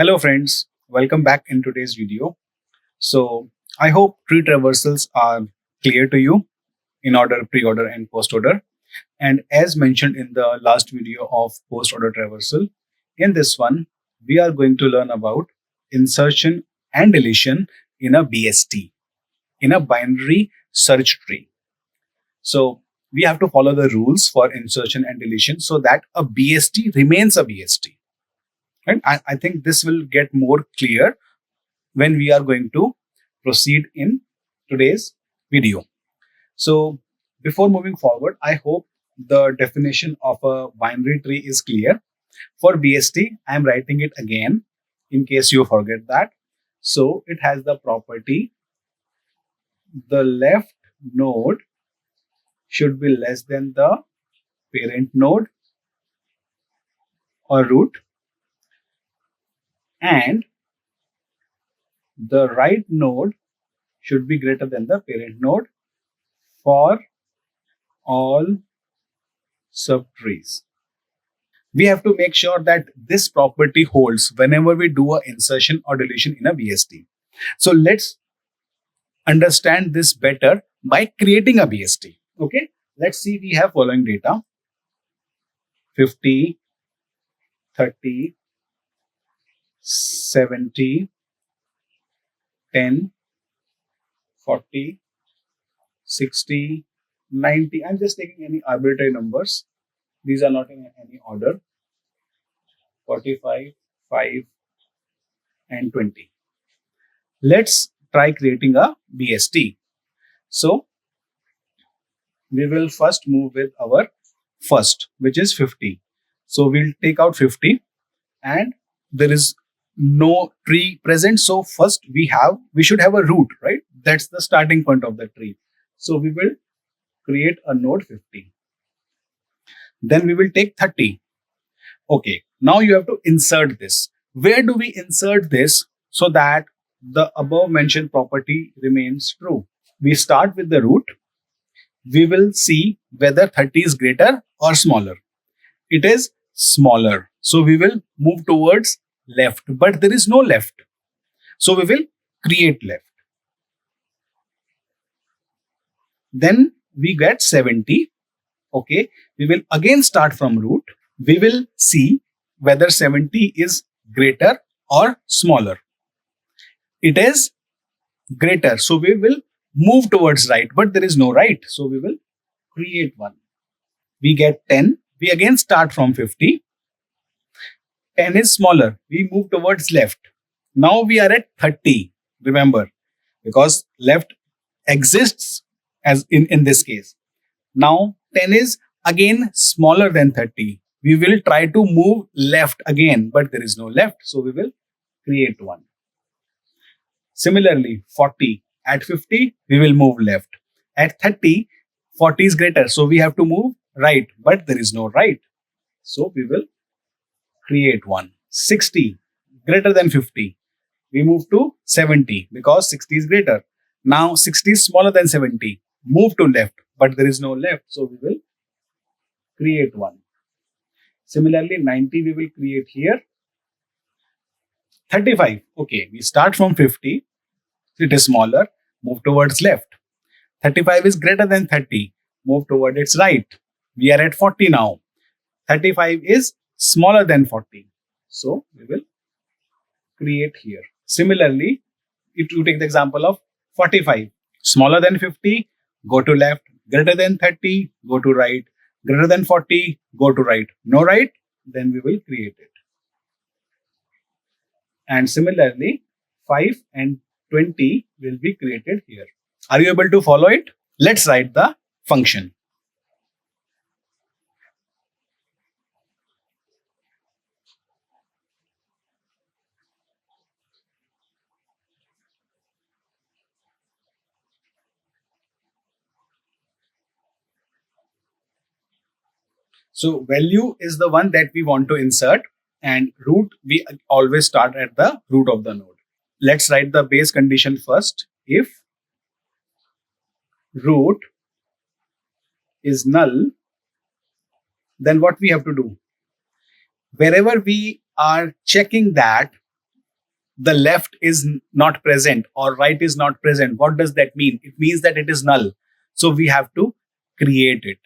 Hello friends, welcome back in today's video. So I hope tree traversals are clear to you in order, pre-order and post-order. And as mentioned in the last video of post-order traversal, in this one, we are going to learn about insertion and deletion in a BST, in a binary search tree. So we have to follow the rules for insertion and deletion so that a BST remains a BST. Right? I think this will get more clear when we are going to proceed in today's video. So before moving forward, I hope the definition of a binary tree is clear. For BST, I am writing it again in case you forget that. So it has the property the left node should be less than the parent node or root, and the right node should be greater than the parent node for all subtrees. We have to make sure that this property holds whenever we do a insertion or deletion in a BST. So let's understand this better by creating a BST. Okay, let's see, we have following data: 50, 30, 70, 10, 40, 60, 90. I'm just taking any arbitrary numbers. These are not in any order. 45, 5, and 20. Let's try creating a BST. So we will first move with our first, which is 50. So we'll take out 50 and there is no tree present. So first we should have a root, right? That's the starting point of the tree. So we will create a node 50. Then we will take 30. Okay, now you have to insert this. Where do we insert this so that the above mentioned property remains true? We start with the root. We will see whether 30 is greater or smaller. It is smaller. So we will move towards left, but there is no left. So we will create left. Then we get 70. Okay, we will again start from root. We will see whether 70 is greater or smaller. It is greater. So we will move towards right, but there is no right. So we will create one. We get 10. We again start from 50. 10 is smaller. We move towards left. Now we are at 30. Remember, because left exists as in this case. Now 10 is again smaller than 30. We will try to move left again, but there is no left. So we will create one. Similarly, 40. At 50, we will move left. At 30, 40 is greater. So we have to move right, but there is no right. So we will create one. 60, greater than 50. We move to 70 because 60 is greater. Now 60 is smaller than 70. Move to left, but there is no left. So we will create one. Similarly, 90 we will create here. 35. Okay, we start from 50. It is smaller. Move towards left. 35 is greater than 30. Move toward its right. We are at 40 now. 35 is smaller than 40. So we will create here. Similarly, if you take the example of 45, smaller than 50, go to left. Greater than 30, go to right. Greater than 40, go to right. No right, then we will create it. And similarly, 5 and 20 will be created here. Are you able to follow it? Let's write the function. So value is the one that we want to insert, and root, we always start at the root of the node. Let's write the base condition first. If root is null, then what we have to do? Wherever we are checking that the left is not present or right is not present, what does that mean? It means that it is null. So we have to create it,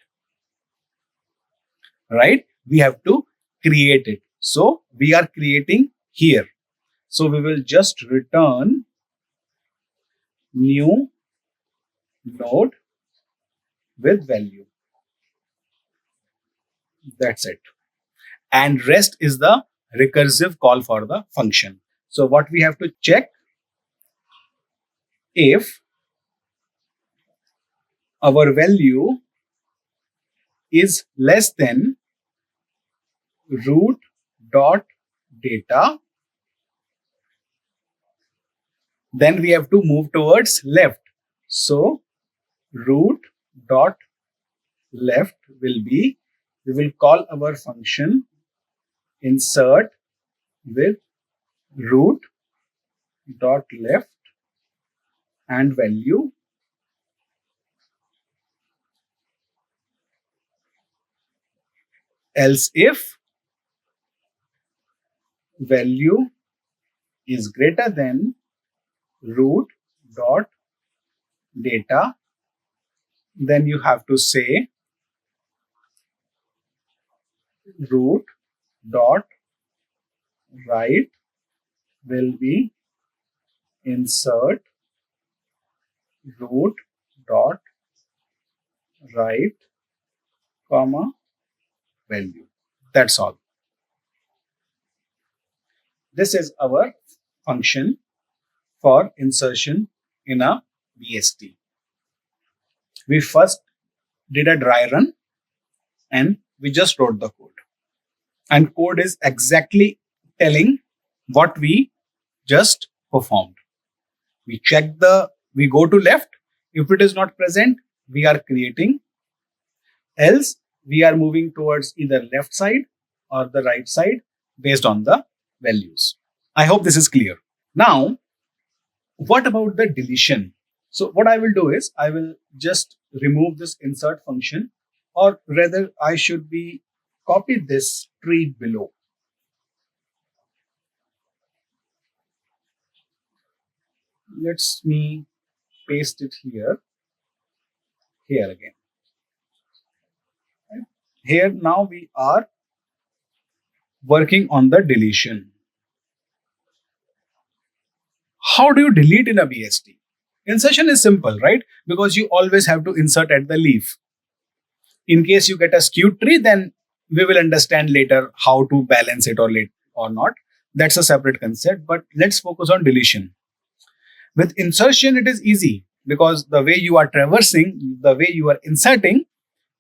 right? We have to create it. So we are creating here. So we will just return new node with value. That's it. And rest is the recursive call for the function. So what we have to check, if our value is less than root dot data, then we have to move towards left. So root dot left will be, we will call our function insert with root dot left and value. Else if value is greater than root dot data, then you have to say root dot right will be insert root dot right comma value. That's all. This is our function for insertion in a BST. We first did a dry run and we just wrote the code. And code is exactly telling what we just performed. We go to left. If it is not present, we are creating. Else, we are moving towards either left side or the right side based on the values. I hope this is clear. Now, what about the deletion? So what I will do is I will just remove this insert function, or rather I should be copy this tree below. Let's me paste it here again. Here now we are working on the deletion. How do you delete in a BST? Insertion is simple, right? Because you always have to insert at the leaf. In case you get a skewed tree, then we will understand later how to balance it or not. That's a separate concept, but let's focus on deletion. With insertion, it is easy because the way you are traversing, the way you are inserting,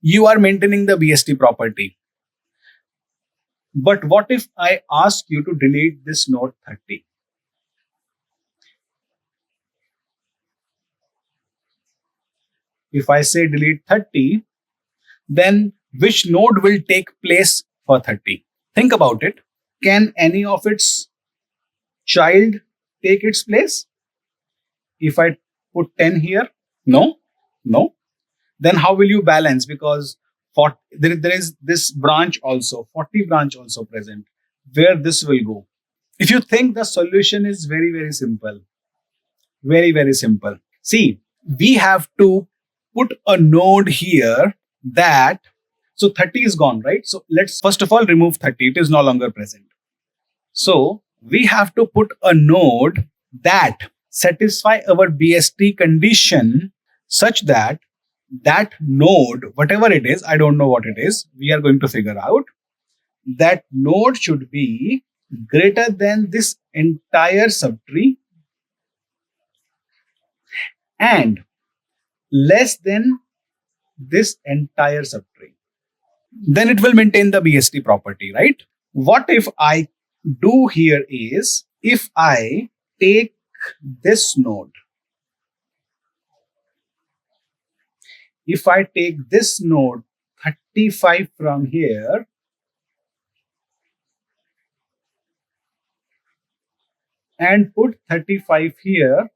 you are maintaining the BST property. But what if I ask you to delete this node 30? If I say delete 30, then which node will take place for 30? Think about it. Can any of its child take its place? If I put 10 here, no. Then how will you balance? Because there is this branch also, 40 branch also present, where this will go. If you think the solution is very, very simple, very simple. See, we have to put a node here that, so 30 is gone, right? So let's first of all remove 30. It is no longer present. So we have to put a node that satisfy our BST condition such that that node, whatever it is, I don't know what it is, we are going to figure out. That node should be greater than this entire subtree and less than this entire subtree. Then it will maintain the BST property, right? What if I do here is, if I take this node, if I take this node 35 from here and put 35 here,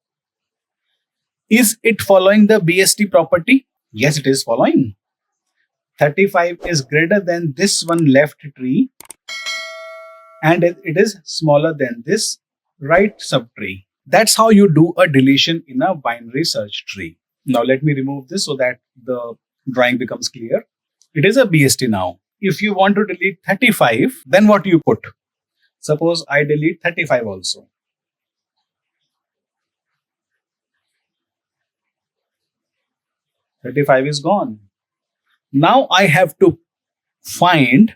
is it following the BST property? Yes, it is following. 35 is greater than this one left tree and it is smaller than this right subtree. That's how you do a deletion in a binary search tree. Now let me remove this so that the drawing becomes clear. It is a BST now. If you want to delete 35, then what you put? Suppose I delete 35 also. 35 is gone. Now I have to find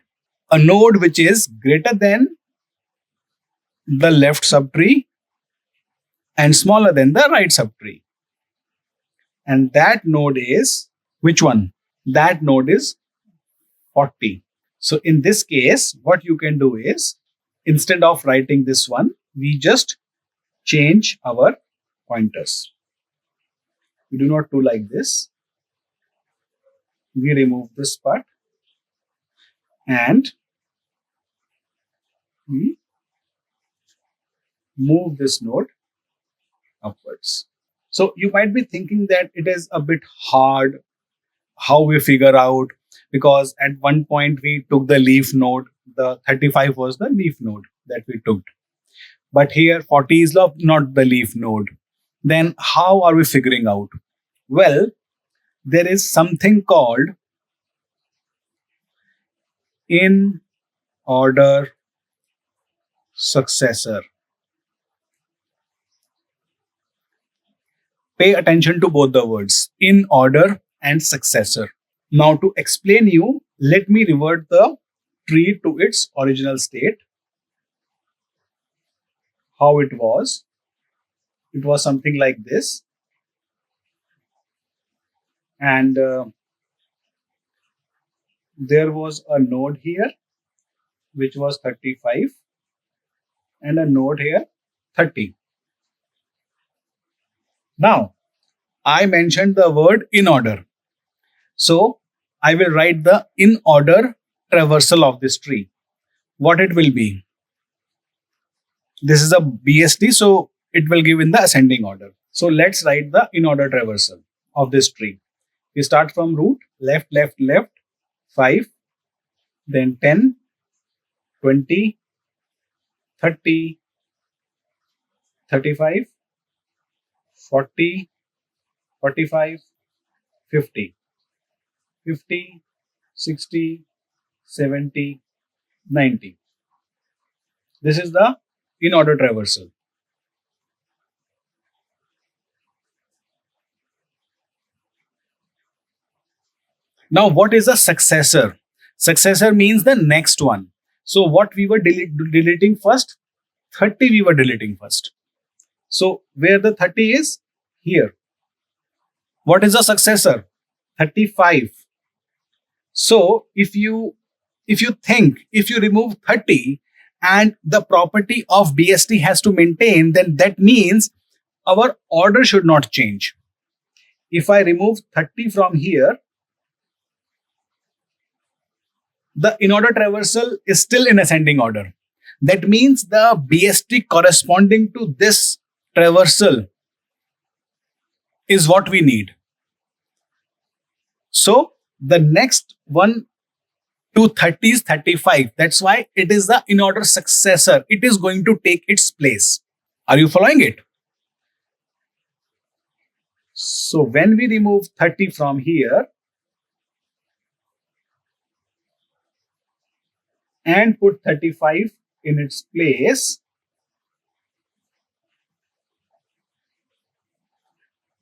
a node which is greater than the left subtree and smaller than the right subtree. And that node is which one? That node is 40. So in this case, what you can do is instead of writing this one, we just change our pointers. We do not do like this. We remove this part and we move this node upwards. So you might be thinking that it is a bit hard how we figure out, because at one point we took the leaf node, the 35 was the leaf node that we took. But here 40 is not the leaf node. Then how are we figuring out? Well, there is something called in order successor. Pay attention to both the words, in order and successor. Now to explain you, let me revert the tree to its original state. How it was something like this. And there was a node here, which was 35, and a node here, 30. Now, I mentioned the word in order. So, I will write the in order traversal of this tree. What it will be? This is a BST, so it will give in the ascending order. So, let's write the in order traversal of this tree. We start from root, left, left, left, 5, then 10, 20, 30, 35, 40, 45, 50, 50, 60, 70, 90. This is the in order traversal. Now, what is a successor? Successor means the next one. So, what we were deleting first? 30 we were deleting first. So, where the 30 is? Here. What is a successor? 35. So, if you remove 30 and the property of BST has to maintain, then that means our order should not change. If I remove 30 from here, the in order traversal is still in ascending order. That means the BST corresponding to this traversal is what we need. So the next one to 30 is 35. That's why it is the in order successor. It is going to take its place. Are you following it? So when we remove 30 from here and put 35 in its place,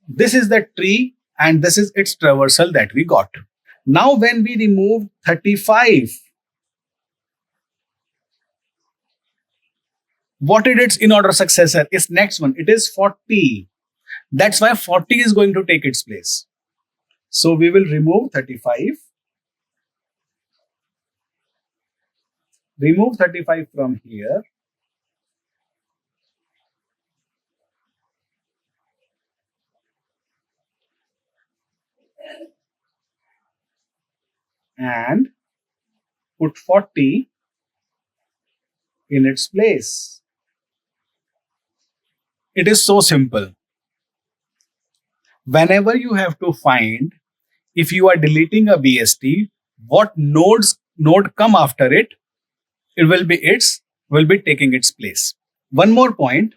this is the tree and this is its traversal that we got. Now when we remove 35, what is its in order successor? Its next one, it is 40. That's why 40 is going to take its place. So we will remove 35. Remove 35 from here. And put 40 in its place. It is so simple. Whenever you have to find, if you are deleting a BST, what node come after it, it will be taking its place. One more point,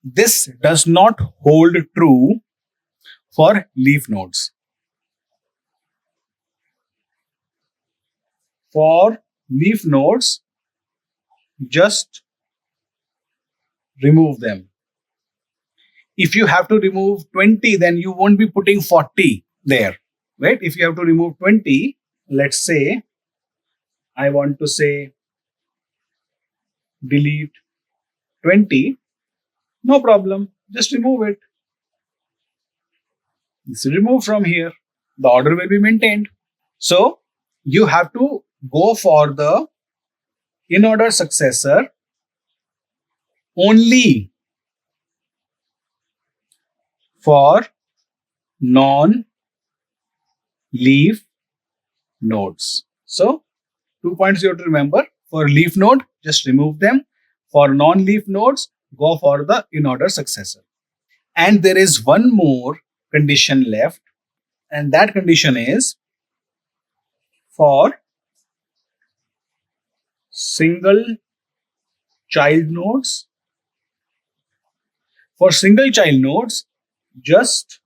this does not hold true for leaf nodes. For leaf nodes, just remove them. If you have to remove 20, then you won't be putting 40 there, right? If you have to remove 20, let's say I want to say delete 20, no problem, just remove it. It's removed from here. The order will be maintained. So you have to go for the in order successor only for non leaf nodes. So 2 points you have to remember. For leaf node, just remove them. For non leaf nodes, go for the in order successor. And there is one more condition left, and that condition is for single child nodes. For single child nodes, just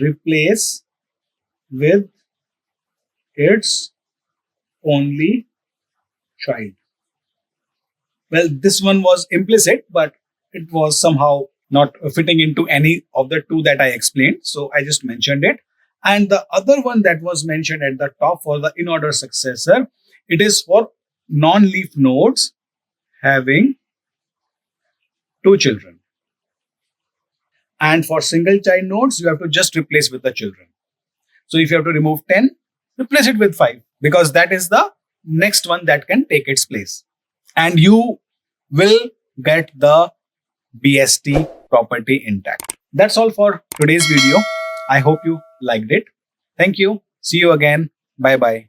replace with its only child. Well, this one was implicit, but it was somehow not fitting into any of the two that I explained. So I just mentioned it. And the other one that was mentioned at the top for the in order successor, it is for non leaf nodes having 2 children. And for single child nodes, you have to just replace with the children. So if you have to remove 10, replace it with 5, because that is the next one that can take its place. And you will get the BST property intact. That's all for today's video. I hope you liked it. Thank you. See you again. Bye bye.